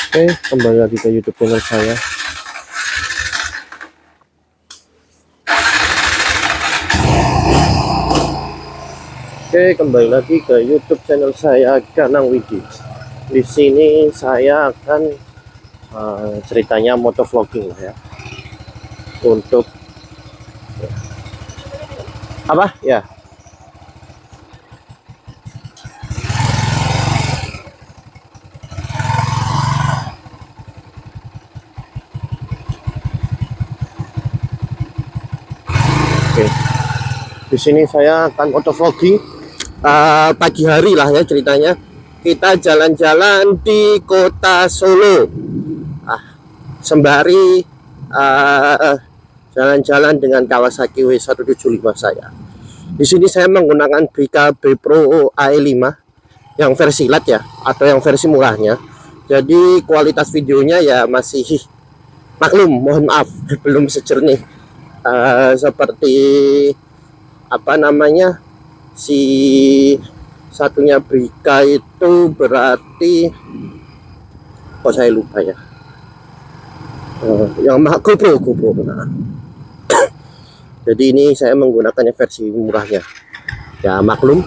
Oke, kembali lagi ke YouTube channel saya. Kembali lagi ke YouTube channel saya, Ganang Widi. Di sini saya akan ceritanya motovlogging lah ya. Untuk apa ya? Oke. Di sini saya akan motovlogging pagi hari lah ya ceritanya. Kita jalan-jalan di kota Solo. Sembari jalan-jalan dengan Kawasaki W175 saya. Di sini saya menggunakan Brika B Pro AE5 yang versi lat ya, atau yang versi murahnya. Jadi kualitas videonya ya masih maklum, mohon maaf belum sejernih seperti apa namanya si satunya Brika itu berarti kok saya lupa ya. Yang GoPro nah. Jadi ini saya menggunakannya versi murahnya ya, maklum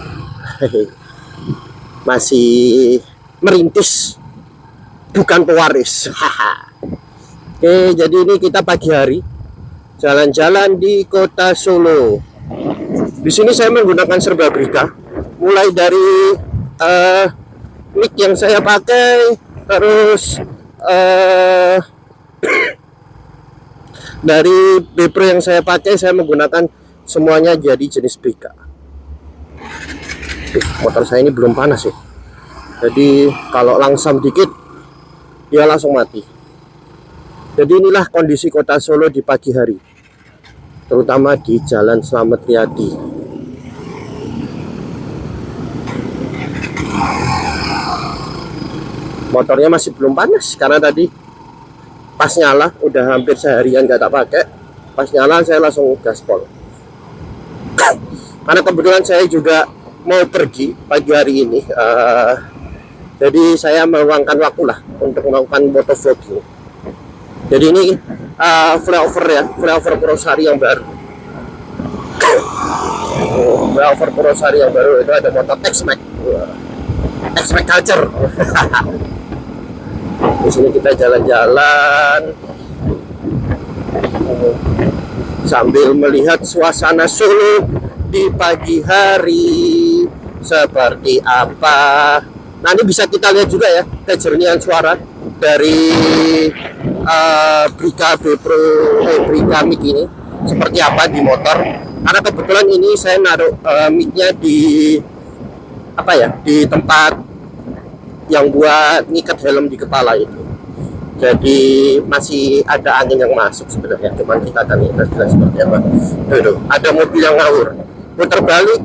masih merintis bukan pewaris. Oke, jadi ini kita pagi hari jalan-jalan di kota Solo. Di sini saya menggunakan serba Brika, mulai dari mic yang saya pakai, terus dari Bepro yang saya pakai, saya menggunakan semuanya jadi jenis Brika. Motor saya ini belum panas ya, jadi kalau langsam dikit dia langsung mati. Jadi inilah kondisi kota Solo di pagi hari, terutama di Jalan Slamet Riyadi. Motornya masih belum panas karena tadi pas nyala, udah hampir seharian gak tak pakai, pas nyala saya langsung gaspol. Karena kebetulan saya juga mau pergi pagi hari ini, jadi saya meluangkan waktu lah untuk melakukan motovlogging. Jadi ini flyover ya, flyover Purwosari yang baru. Flyover Purwosari yang baru itu ada motor X-Max Culture. Di sini kita jalan-jalan sambil melihat suasana Solo di pagi hari seperti apa. Nanti bisa kita lihat juga ya kejernihan suara dari Brika B Pro Brika mic ini seperti apa di motor. Karena kebetulan ini saya naruh mic-nya di apa ya, di tempat yang buat ngikat helm di kepala itu. Jadi masih ada angin yang masuk sebenarnya, cuman kita akan lihat jelas seperti apa. Tuh, ada mobil yang ngawur putar balik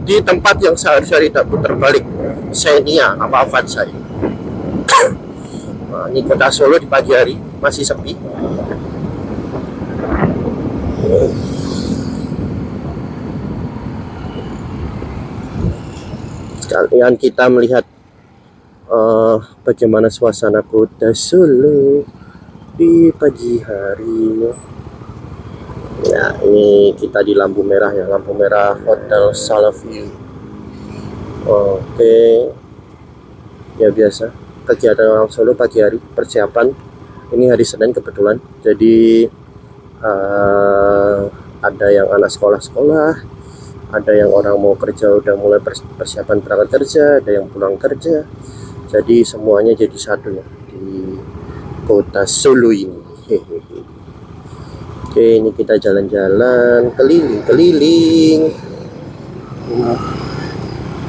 di tempat yang seharusnya tidak putar balik. Xenia apa Avanza. Nah, ini kota Solo di pagi hari masih sepi. Sekalian kita melihat bagaimana suasana kota Solo di pagi hari. Ya, ini kita di lampu merah ya, lampu merah Hotel Salvia. Oke, ya biasa kegiatan orang Solo pagi hari, persiapan. Ini hari Senin kebetulan, jadi ada yang anak sekolah-sekolah, ada yang orang mau kerja udah mulai persiapan berangkat kerja, ada yang pulang kerja. Jadi semuanya jadi satu ya di kota Solo ini. Oke, ini kita jalan-jalan keliling-keliling.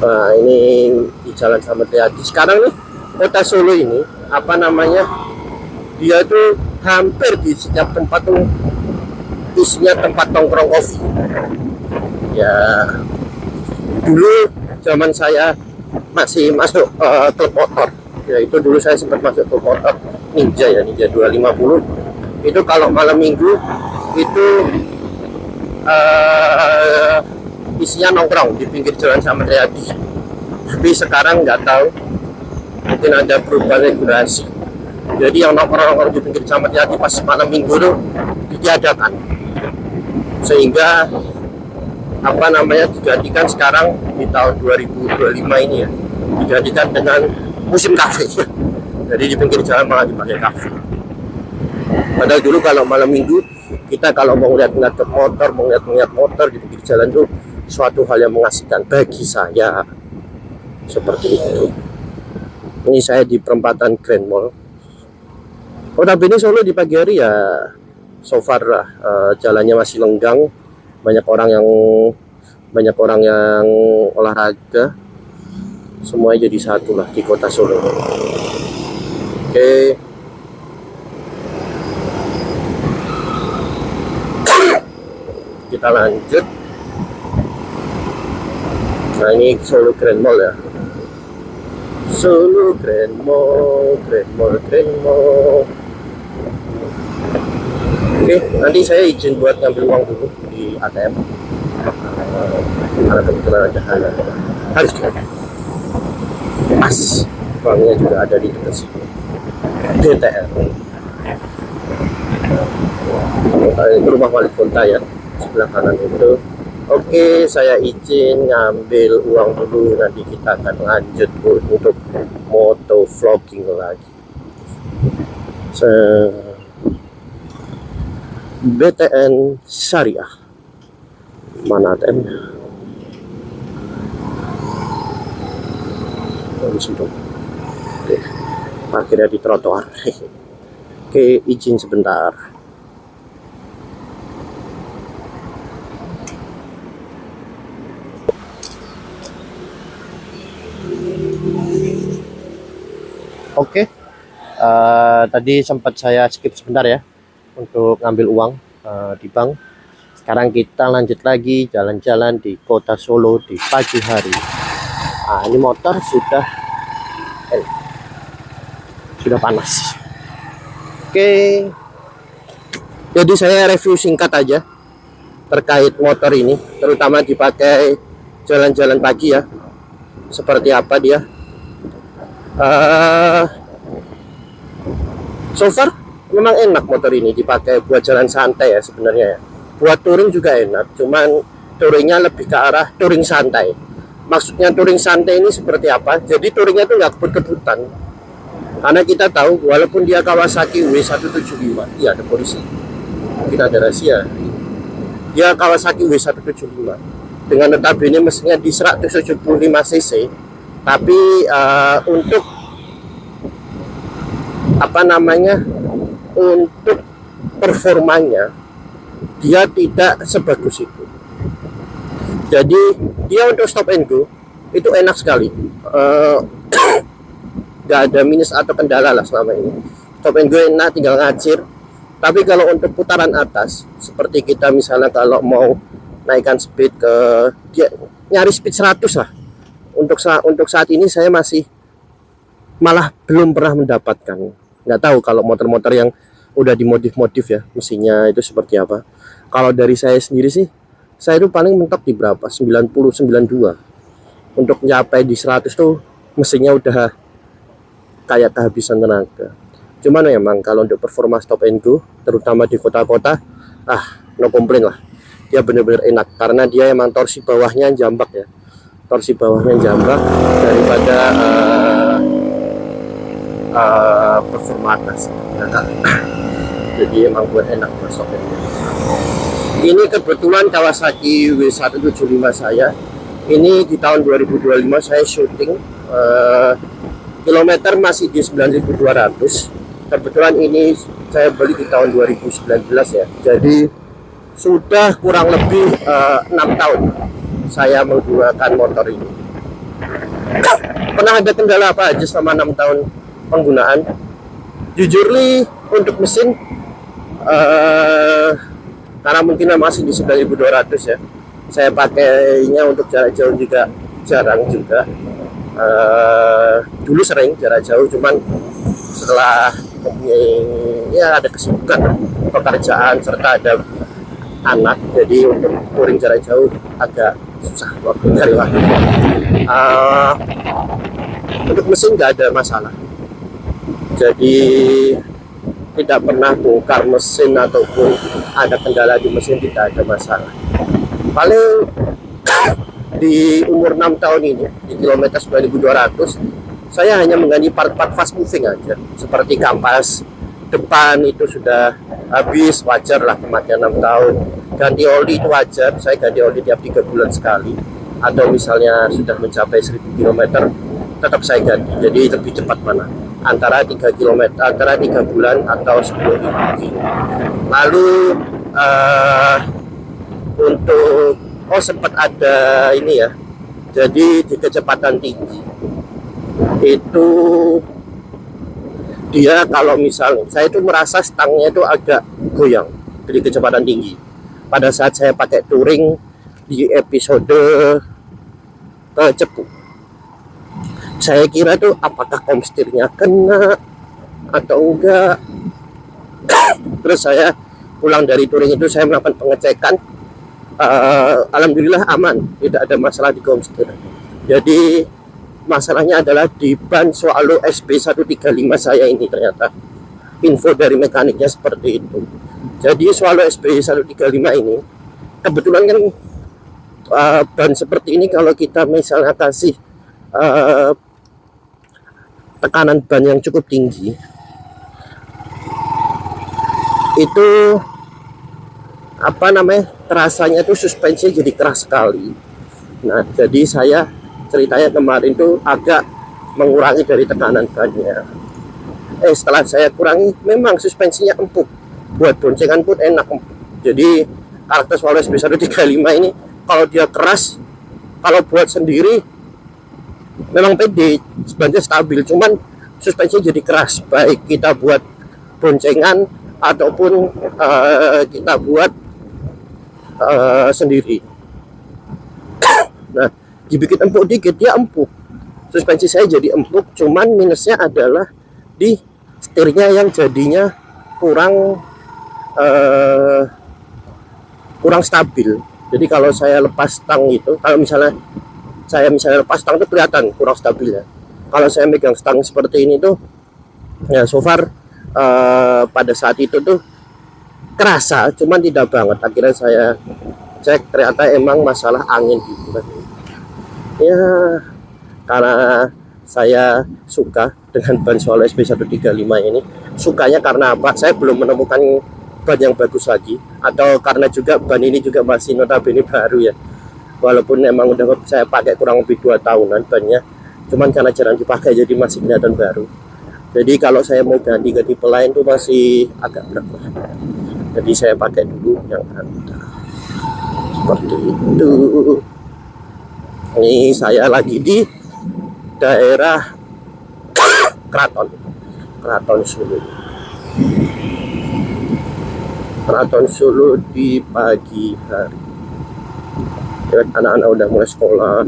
Nah, ini di Jalan Slamet Riyadi. Sekarang nih kota Solo ini apa namanya? Dia tuh hampir di setiap tempat tuh isinya tempat nongkrong kopi. Ya, dulu zaman saya masih masuk klub motor ya, itu dulu saya sempat masuk klub motor Ninja ya, Ninja 250. Itu kalau malam minggu itu isinya nongkrong di pinggir Jalan Slamet Riyadi. Tapi sekarang nggak tahu, mungkin ada perubahan regulasi. Jadi yang nongkrong di pinggir jalan Matiati pas malam minggu itu ditiadakan, sehingga apa namanya digantikan sekarang di tahun 2025 ini ya, digantikan dengan musim kafe. Jadi di pinggir jalan malah dipakai kafe. Padahal dulu kalau malam minggu kita kalau mau ngeliat motor, mau ngeliat motor di pinggir jalan itu suatu hal yang mengasihkan bagi saya. Seperti itu. Ini saya di perempatan Grand Mall. Oh, tapi ini Solo di pagi hari ya so far lah, jalannya masih lenggang, banyak orang yang olahraga, semuanya jadi satu lah di kota Solo. Oke. Kita lanjut. Nah, ini Solo Grand Mall ya. Solo Grand Mall, Grand Mall, Grand Mall. Oke, nanti saya izin buat ngambil uang dulu di ATM. Karena kebetulan ada hal harus diambil. Pas, uangnya juga ada di dekat sini. DTR. Itu rumah wali kota ya, sebelah kanan itu. Oke, saya izin ngambil uang dulu, nanti kita akan lanjut untuk moto vlogging lagi. BTN Syariah. Mana ATM-nya? Di situ. Oke, parkirnya di trotoar. Oke, izin sebentar. Oke, tadi sempat saya skip sebentar ya untuk ngambil uang di bank. Sekarang kita lanjut lagi jalan-jalan di kota Solo di pagi hari. Nah, ini motor sudah panas. Oke, jadi saya review singkat aja terkait motor ini, terutama dipakai jalan-jalan pagi ya. Seperti apa dia? So far memang enak motor ini dipakai buat jalan santai ya sebenarnya ya. Buat touring juga enak, cuman touringnya lebih ke arah touring santai. Maksudnya touring santai ini seperti apa? Jadi touringnya itu nggak kebut-kebutan. Karena kita tahu walaupun dia Kawasaki W175, iya ada polisi, kita ada rahasia. Dia Kawasaki W175 dengan notabene mesinnya di 175 cc, tapi untuk apa namanya, untuk performanya dia tidak sebagus itu. Jadi dia untuk stop and go itu enak sekali, nggak ada minus atau kendala lah selama ini. Stop and go enak, tinggal ngacir. Tapi kalau untuk putaran atas, seperti kita misalnya kalau mau naikkan speed ke dia nyari speed 100 lah, untuk saat ini saya masih malah belum pernah mendapatkan. Nggak tahu kalau motor-motor yang udah dimodif-modif ya mesinnya itu seperti apa. Kalau dari saya sendiri sih, saya itu paling mentok di berapa, 90, 92. Untuk mencapai di 100 tuh mesinnya udah kayak kehabisan tenaga. Cuman memang kalau untuk performa stop and go, terutama di kota-kota, no komplain lah. Dia bener-bener enak karena dia emang torsi bawahnya jambak ya. Torsi bawahnya jambak daripada performa atas. Jadi emang buat enak buat stop and go. Ini kebetulan Kawasaki W175 saya. Ini di tahun 2025 saya syuting, kilometer masih di 9.200. Kebetulan ini saya beli di tahun 2019 ya. Jadi sudah kurang lebih 6 tahun saya menggunakan motor ini. Pernah ada kendala apa aja selama 6 tahun penggunaan? Jujur nih, untuk mesin karena mungkin masih di 9.200 ya, saya pakainya untuk jarak jauh juga jarang juga. Dulu sering jarak jauh, cuman setelah ya ada kesibukan pekerjaan serta ada anak, jadi untuk touring jarak jauh agak susah cari waktu. Untuk mesin nggak ada masalah, Jadi tidak pernah bongkar mesin ataupun ada kendala di mesin, tidak ada masalah. Paling di umur 6 tahun ini di kilometer 9200 saya hanya mengganti part-part fast moving aja, seperti kampas depan itu sudah habis, wajar lah pemakaian 6 tahun. Ganti oli itu wajar, saya ganti oli tiap 3 bulan sekali, atau misalnya sudah mencapai 1000 km tetap saya ganti. Jadi lebih cepat mana, antara 3 km, antara 3 bulan atau 10 km. Lalu untuk sempat ada ini ya, jadi di kecepatan tinggi itu dia kalau misalnya saya itu merasa stangnya itu agak goyang dari kecepatan tinggi pada saat saya pakai touring di episode Cepu. Saya kira tuh apakah komstirnya kena atau enggak. Terus saya pulang dari touring itu, saya melakukan pengecekan. Alhamdulillah aman, tidak ada masalah di komstir. Jadi masalahnya adalah di ban Swallow SB135 saya ini. Ternyata info dari mekaniknya seperti itu. Jadi Swallow SB135 ini kebetulan kan ban seperti ini kalau kita misalnya kasih tekanan ban yang cukup tinggi, itu terasanya tuh suspensi jadi keras sekali. Nah, jadi saya ceritanya kemarin tuh agak mengurangi dari tekanan bannya. Setelah saya kurangi, memang suspensinya empuk, buat boncengan pun enak, empuk. Jadi karakter Swallow SB135 ini kalau dia keras, kalau buat sendiri memang pede, sebenarnya stabil, cuman suspensinya jadi keras, baik kita buat boncengan ataupun kita buat sendiri. Nah, dibikin empuk dikit dia empuk, suspensi saya jadi empuk, cuman minusnya adalah di setirnya yang jadinya kurang stabil. Jadi kalau saya lepas stang itu, kalau misalnya saya lepas stang itu kelihatan kurang stabil ya. Kalau saya megang stang seperti ini tuh ya, so far pada saat itu tuh kerasa, cuman tidak banget. Akhirnya saya cek, ternyata emang masalah angin gitu. Ya, karena saya suka dengan ban Swallow SB135 ini. Sukanya karena apa? Saya belum menemukan ban yang bagus lagi, atau karena juga ban ini juga masih notabene baru ya. Walaupun emang udah saya pakai kurang lebih 2 tahunan bannya, cuman karena jarang dipakai jadi masih kelihatan baru. Jadi kalau saya mau ganti ke tipe lain tuh masih agak berat. Jadi saya pakai dulu yang ada. Seperti itu. Ini saya lagi di daerah Keraton Solo. Keraton Solo di pagi hari. Anak-anak udah mulai sekolah.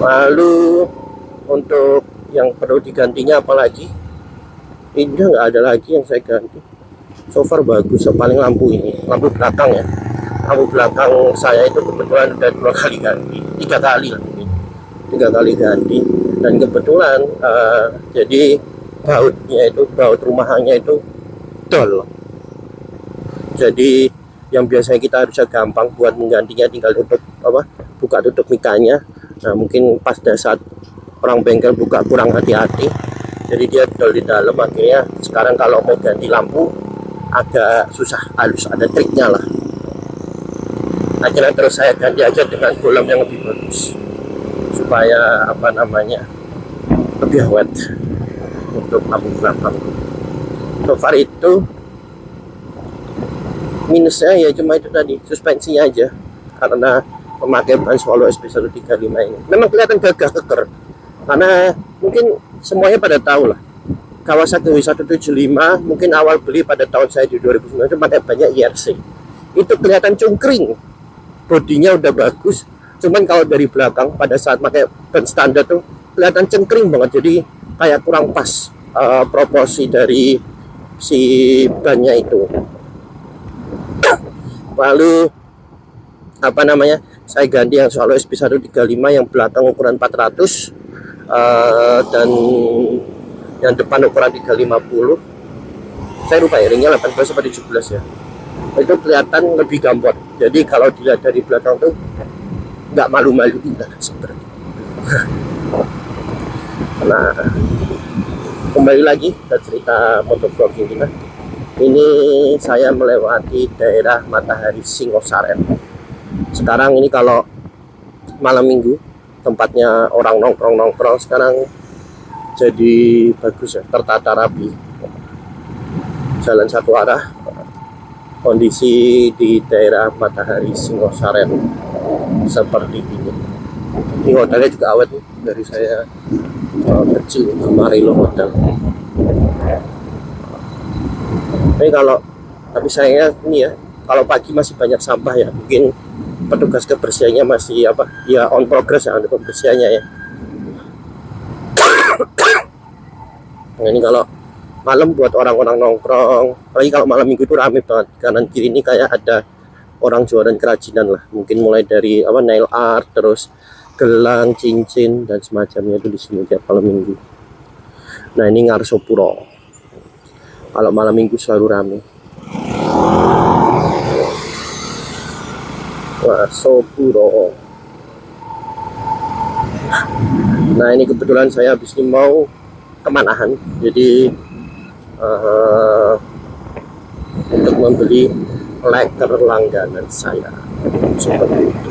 Lalu untuk yang perlu digantinya apalagi? Ini nggak ada lagi yang saya ganti. So far bagus, paling lampu ini, lampu belakang ya. Lampu belakang saya itu kebetulan udah 2 kali ganti, 3 kali lah ini. 3 kali ganti. Dan kebetulan jadi baut rumahannya itu dol. Jadi yang biasanya kita harusnya gampang buat menggantinya, tinggal buka tutup mikanya. Nah, mungkin pas saat orang bengkel buka kurang hati-hati, jadi dia dol di dalam. Akhirnya sekarang kalau mau ganti lampu agak susah, halus, ada triknya lah. Akhirnya terus saya ganti aja dengan bolam yang lebih bagus supaya lebih awet untuk lampu belakang. So far itu minusnya ya cuma itu tadi, suspensinya aja, karena memakai ban Swallow SB135 ini memang kelihatan gagah keker, karena mungkin semuanya pada tahu lah Kawasaki W175 mungkin awal beli pada tahun saya di 2009 itu pakai banyak IRC, itu kelihatan cungkring, bodinya udah bagus, cuman kalau dari belakang pada saat pakai ban standar tuh kelihatan cengkring banget, jadi kayak kurang pas proporsi dari si bannya itu. Lalu apa namanya, saya ganti yang Solo SP135 yang belakang ukuran 400, dan yang depan ukuran 350. Saya lupa ya, ringnya 18 atau 17 ya. Itu kelihatan lebih gambot. Jadi kalau dilihat dari belakang tuh nggak malu-maluin lah seperti itu. Nah, kembali lagi ke cerita motovlogging kita. Ini saya melewati daerah Matahari Singosaren. Sekarang ini kalau malam minggu, tempatnya orang nongkrong sekarang jadi bagus ya, tertata rapi, jalan satu arah. Kondisi di daerah Matahari Singosaren seperti ini. Ini hotelnya juga awet nih, dari saya kecil kemari lo hotel. Tapi tapi sayangnya ini ya, kalau pagi masih banyak sampah ya, mungkin petugas kebersihannya masih ya on progress ya, untuk kebersihannya ya. Nah, ini kalau malam buat orang-orang nongkrong, apalagi kalau malam minggu itu rame banget. Kanan kiri ini kayak ada orang jualan kerajinan lah, mungkin mulai dari nail art, terus gelang, cincin dan semacamnya itu di sini tiap malam minggu. Nah, ini Ngarsopuro. Kalau malam minggu selalu rame. Ngarsopuro. Nah, ini kebetulan saya habis ini mau kemanahan, jadi untuk membeli leker langganan saya seperti itu.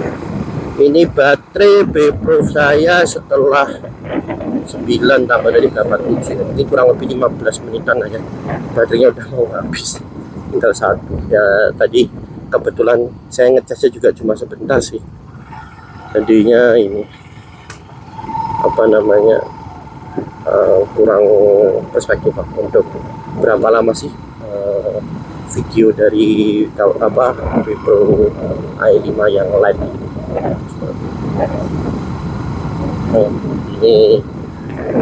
Ini baterai Bepro saya setelah 9 tambah dari 7, ini kurang lebih 15 menitan aja, baterainya udah mau habis, tinggal satu ya. Tadi kebetulan saya ngecasnya juga cuma sebentar sih, jadinya ini kurang perspektif untuk berapa lama sih video dari Bepro i5 yang live ini. Ini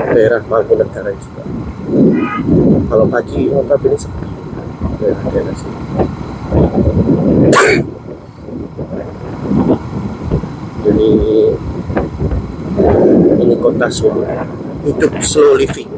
daerah Mangkunegaran juga. Kalau pagi ini sepi daerah sini. Jadi ini kota Solo, hidup slow living.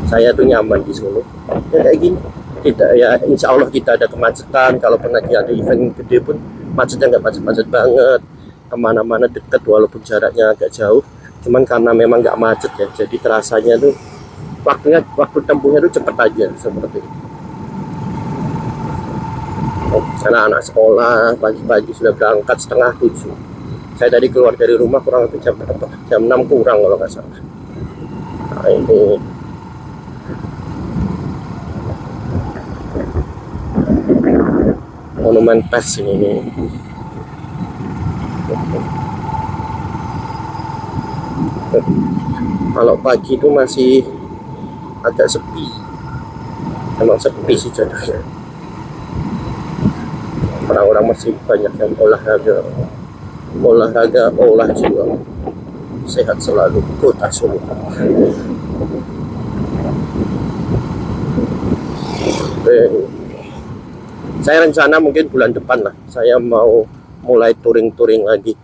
Saya tuh nyaman di Solo ya kayak gini. Tidak ya, insya Allah kita ada kemacetan. Kalau pernah ada event gede pun macetnya nggak macet-macet banget, kemana-mana deket walaupun jaraknya agak jauh. Cuman karena memang nggak macet ya, jadi terasanya tuh waktu tempuhnya tuh cepet aja seperti itu. Karena anak sekolah pagi-pagi sudah berangkat setengah 7. Saya tadi keluar dari rumah kurang lebih jam 6 kurang kalau nggak salah. Nah, ini Monumen Pes ini. Kalau pagi itu masih agak sepi, emang sepi sih jadinya. Orang-orang masih banyak yang olah jiwa. Sehat selalu kota Solo. Saya rencana mungkin bulan depan lah, saya mau mulai touring lagi.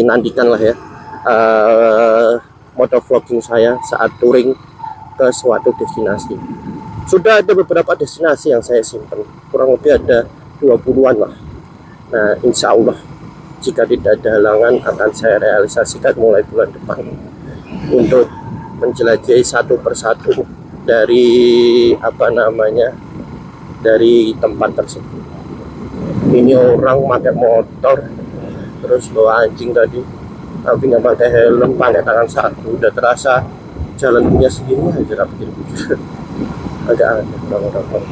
Nantikan lah ya motovlogging saya saat touring ke suatu destinasi. Sudah ada beberapa destinasi yang saya simpan, kurang lebih ada 20-an lah. Nah, insya Allah jika tidak ada halangan akan saya realisasikan mulai bulan depan untuk menjelajahi satu persatu dari dari tempat tersebut. Ini orang pakai motor terus bawa anjing tadi, tapi nggak pakai helm, pakai tangan satu, udah terasa jalan punya sendiri aja. Pikir-pikir agak aneh orang-orang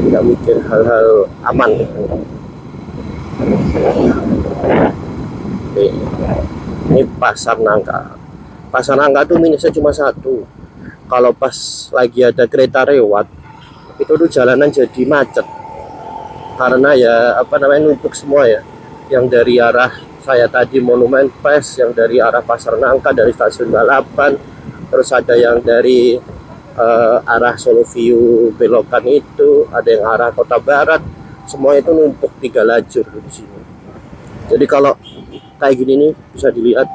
nggak mikir hal-hal aman. Ini Pasar Nangka. Pasar Nangka tuh minusnya cuma satu, kalau pas lagi ada kereta lewat itu tuh jalanan jadi macet, karena ya numpuk semua ya, yang dari arah saya tadi Monumen Pes, yang dari arah Pasar Nangka dari stasiun Balapan, terus ada yang dari arah Solo View belokan itu, ada yang arah Kota Barat, semua itu numpuk 3 lajur di sini. Jadi kalau kayak gini nih bisa dilihat.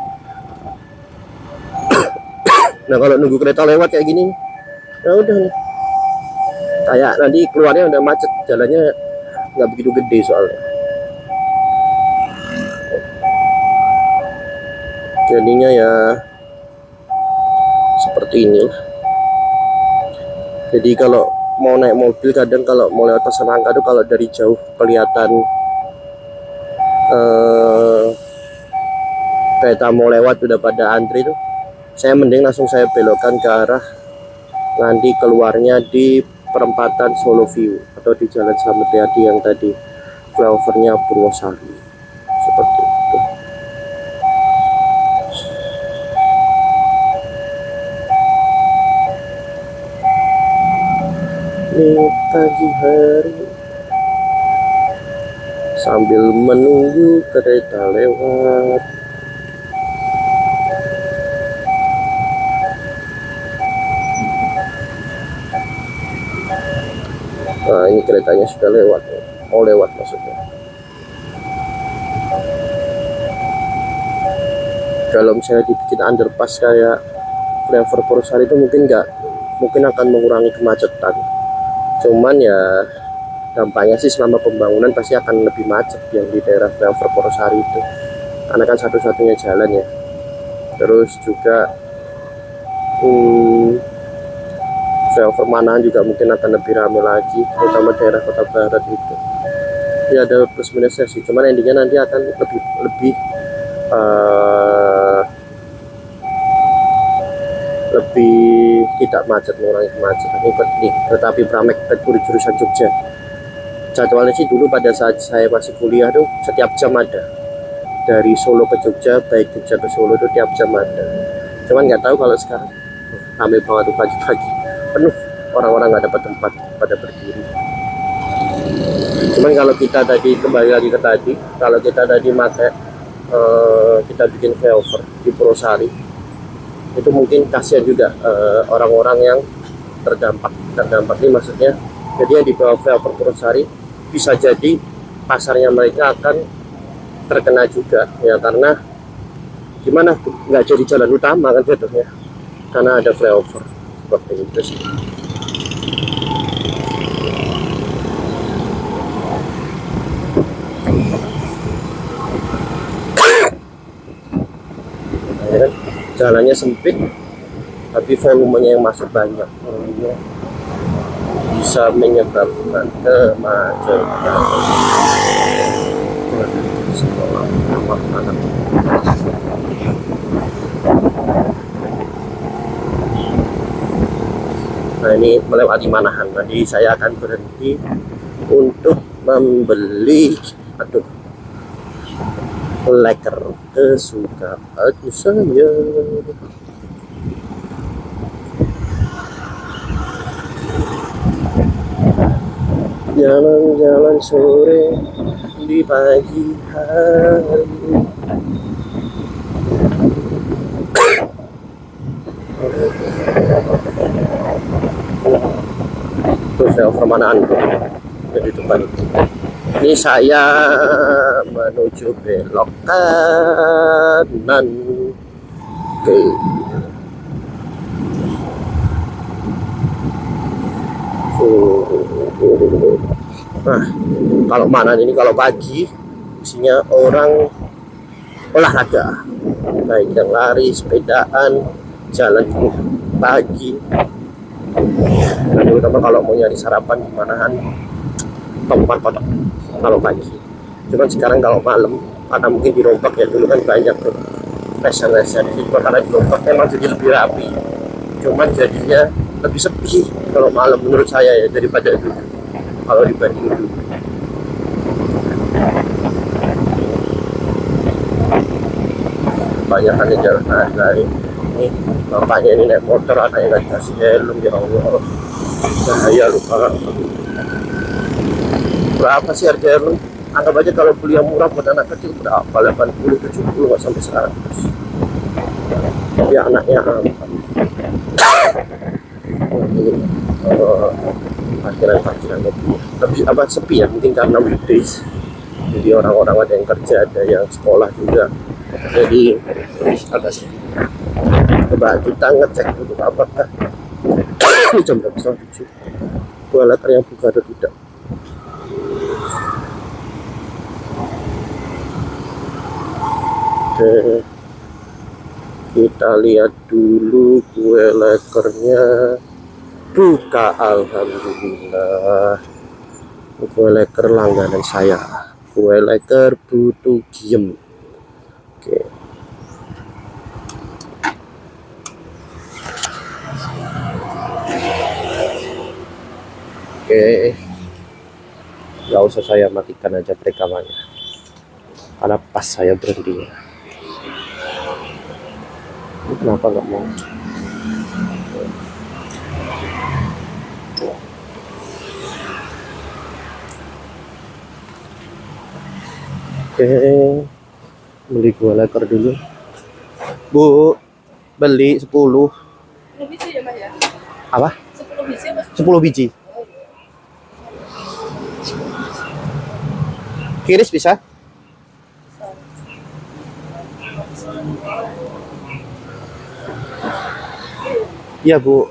Nah kalau nunggu kereta lewat kayak gini, ya udah nih, kayak nanti keluarnya udah macet, jalannya nggak begitu gede soalnya. Jadinya ya seperti inilah. Jadi kalau mau naik mobil, kadang kalau mau lewat Pasarangka tuh kalau dari jauh kelihatan kereta mau lewat udah pada antri tuh, saya mending langsung saya belokkan ke arah nanti keluarnya di perempatan Solo View atau di Jalan Slamet Riyadi yang tadi flyovernya Purwosari, seperti itu. Ini pagi hari sambil menunggu kereta lewat. Nah ini keretanya sudah lewat, mau lewat maksudnya. Kalau misalnya dibikin underpass kayak flyover Purwosari itu mungkin akan mengurangi kemacetan. Cuman ya dampaknya sih selama pembangunan pasti akan lebih macet yang di daerah flyover Purwosari itu, karena kan satu-satunya jalan ya. Terus juga flyover Manahan juga mungkin akan lebih ramai lagi, terutama daerah Kota Barat itu. Ya ada plus minusnya sih, cuman endingnya nanti akan lebih tidak macet, mengurangi kemacetan. Ini kereta api Pramek jurusan Jogja. Jadwalnya sih dulu pada saat saya masih kuliah tuh setiap jam ada, dari Solo ke Jogja, baik Jogja ke Solo tuh tiap jam ada. Cuman nggak tahu kalau sekarang ramai banget tuh pagi-pagi, penuh, orang-orang nggak dapat tempat pada berdiri. Cuman kalau kita tadi kembali lagi ke tadi, kalau kita tadi kita bikin flyover di Purwosari, itu mungkin kasihan juga orang-orang yang terdampak ini, maksudnya jadi yang di bawah flyover Purwosari bisa jadi pasarnya mereka akan terkena juga ya, karena gimana nggak jadi jalan utama kan jatuhnya, karena ada flyover seperti itu sih. Ya kan? Jalannya sempit tapi volumenya yang masuk banyak, bisa menyebabkan kemacetan. Nah ini melewati Manahan, jadi saya akan berhenti untuk membeli leker kesukaan saya. Jalan-jalan sore di pagi hari. Tuh flyover Manahan jadi depan. Ini saya menuju belok kanan. Oke. Nah, kalau Manahan ini kalau pagi isinya orang olahraga, baik yang lari, sepedaan, jalan pagi. Nah, terutama kalau mau nyari sarapan di Manahan, tempat kotak kalau pagi. Cuman sekarang kalau malam, karena mungkin dirombak ya, dulu kan banyak tuh restoran-restoran di sini, karena dirombak memang jadi lebih rapi. Cuman jadinya lebih sepi kalau malam menurut saya ya, daripada dulu kalau dibanding dulu. Banyak yang jalan lain. Ini bapaknya ini naik motor, anaknya nggak dikasih helm, ya Allah, bahaya lupa. Berapa sih harga helm? Anggap aja kalau beli yang murah buat anak kecil berapa? 80, 70, nggak sampai 100. Tapi anaknya parkiran mobil. Tapi apa sepi ya, mungkin karena weekdays. Jadi orang-orang ada yang kerja, ada yang sekolah juga. Jadi agak sepi. Coba kita ngecek dulu apakah jam berapa, setengah 7 toilet yang buka atau tidak. Oke, kita lihat dulu kue lekernya buka. Alhamdulillah, kue leker langganan saya, kue leker Putu Giem. Oke, nggak usah saya matikan aja rekamannya karena pas saya berhenti. Kenapa nggak mau? Oke, beli kue leker dulu. Bu, beli 10. 10 biji ya, Mas ya? Apa? 10 biji Mas. 10 biji. Kiris bisa? Iya, Bu.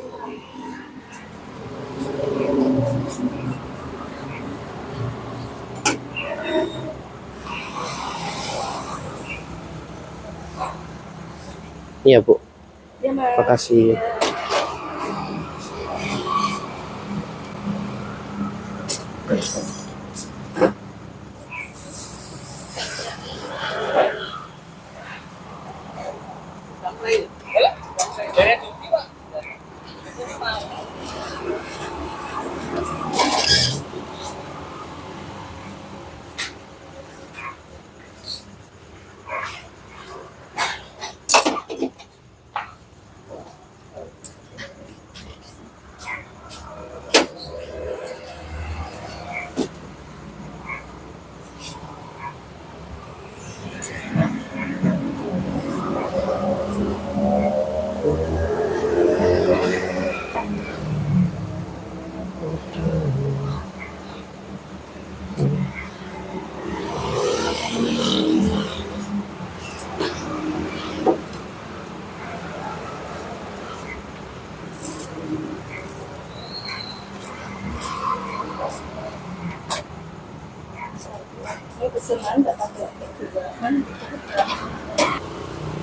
Iya, Bu. Ya, Mas. Makasih.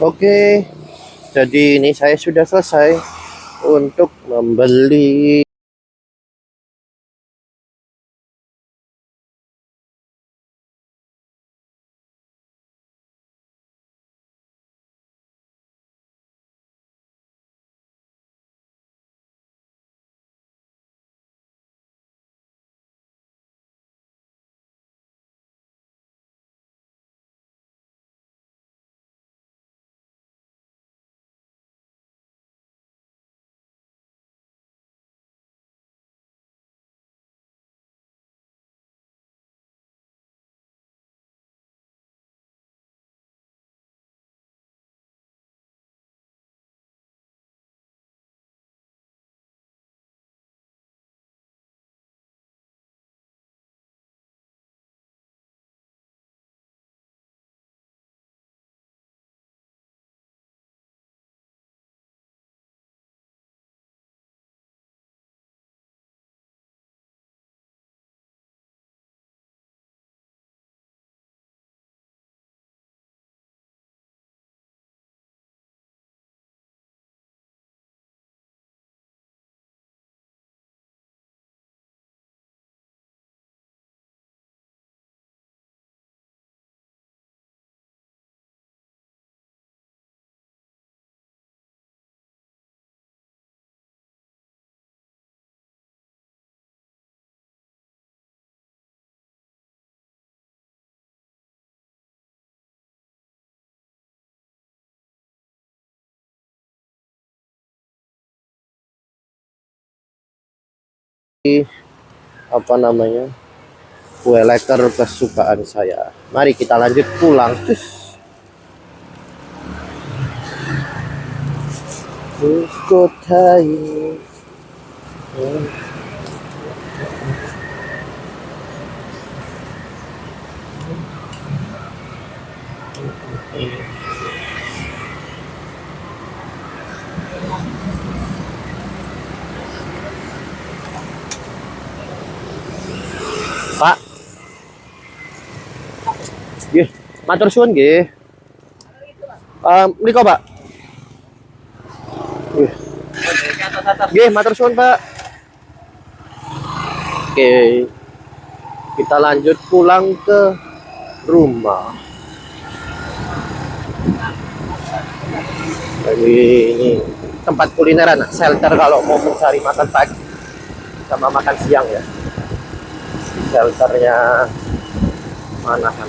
Oke, jadi ini saya sudah selesai untuk membeli. Apa namanya, kue leker kesukaan saya. Mari kita lanjut pulang. Cus. Kota ini Pak. Nggih, matur suwun nggih. Mriko, Pak. Nggih. Nggih, matur suwun, Pak. Oke. Kita lanjut pulang ke rumah. Jadi ini tempat kulineran, shelter kalau mau mencari makan pagi sama makan siang ya. Shelternya mana kan?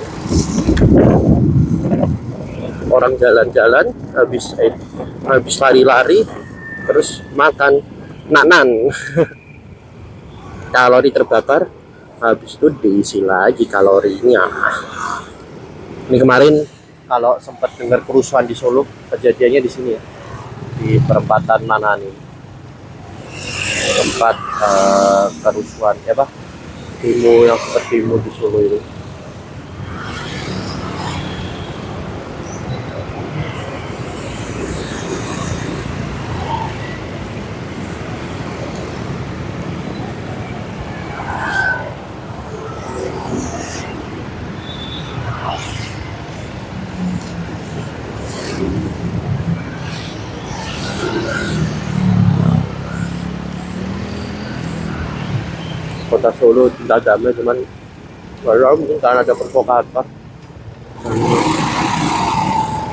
Orang jalan-jalan habis lari-lari terus makan nanan. Kalori terbakar, habis itu diisi lagi kalorinya. Ini kemarin kalau sempat dengar kerusuhan di Solo, kejadiannya di sini ya, di perempatan mana nih, tempat kerusuhan demo yang sempat demo di Solo itu. Kota Solo tidak damai, cuman walau mungkin karena ada provokator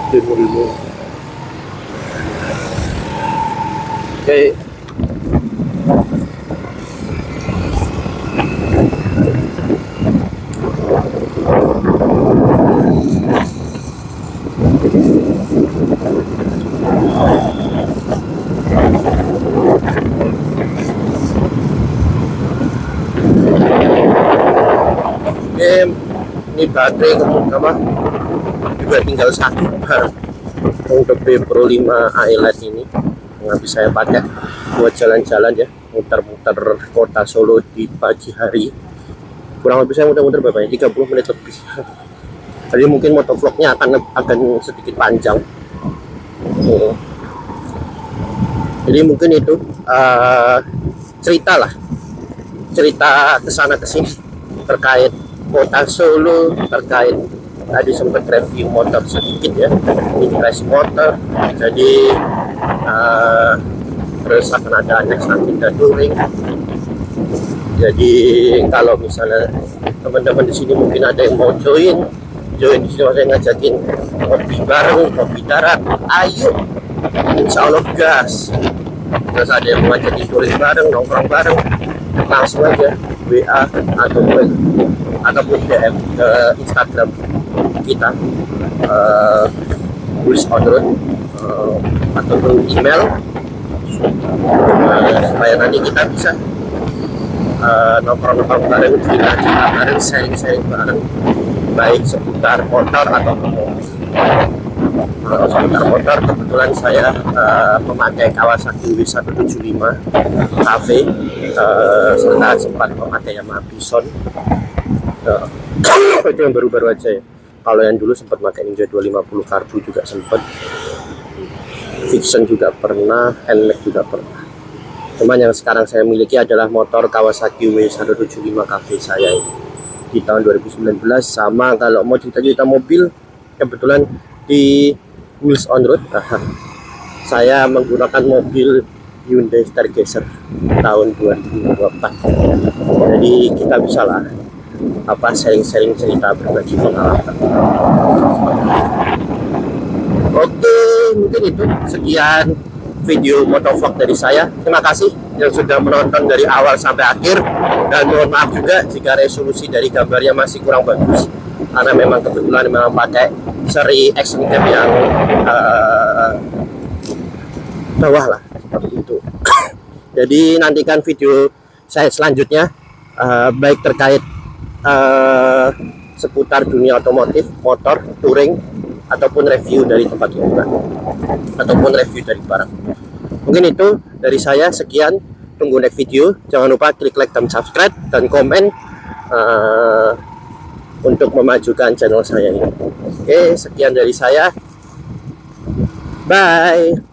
demo-demo. Oke. Ini baterai sama juga tinggal satu untuk B Pro 5 iLite ini yang bisa saya pakai buat jalan-jalan ya, muter-muter kota Solo di pagi hari. Kurang lebih saya muter-muter berapa ya, 30 menit lebih. Jadi mungkin motovlognya akan sedikit panjang. Jadi mungkin itu cerita kesana kesini terkait kota Solo, terkait tadi sempat review motor sedikit ya, impresi motor. Jadi terus akan ada next Agenda touring. Jadi kalau misalnya teman-teman di sini mungkin ada yang mau join di sini, saya ngajakin kopi bareng, kopi darat, ayo, insya Allah gas. Terus ada yang mau ngajakin touring bareng, nongkrong bareng, langsung aja WA ataupun DM ke Instagram kita, Wheels on Road, ataupun email, supaya nanti kita bisa nongkrong bareng, cerita bareng, sharing bareng, baik seputar motor ataupun mobil. Seputar motor, kebetulan saya memakai Kawasaki W175 Cafe, serta sempat memakai Yamaha Bison. Itu yang baru-baru aja ya. Kalau yang dulu sempat pakai Ninja 250 Karbu juga sempat, Fiction juga pernah, NMAX juga pernah. Cuman yang sekarang saya miliki adalah motor Kawasaki W175 Cafe saya ini di tahun 2019. Sama kalau mau cerita-cerita mobil, kebetulan di Wheels on Road saya menggunakan mobil Hyundai Stargazer tahun 2024. Jadi kita bisa lah sharing cerita, berbagi pengalaman. Oke, mungkin itu sekian video motovlog dari saya. Terima kasih yang sudah menonton dari awal sampai akhir, dan mohon maaf juga jika resolusi dari gambarnya masih kurang bagus, karena memang kebetulan pakai seri action cam yang bawah lah, seperti itu. Jadi nantikan video saya selanjutnya, baik terkait seputar dunia otomotif, motor, touring, ataupun review dari tempat hiburan, ataupun review dari barang. Mungkin itu dari saya, sekian. Tunggu next video. Jangan lupa klik like dan subscribe dan komen untuk memajukan channel saya ini. Oke, sekian dari saya. Bye.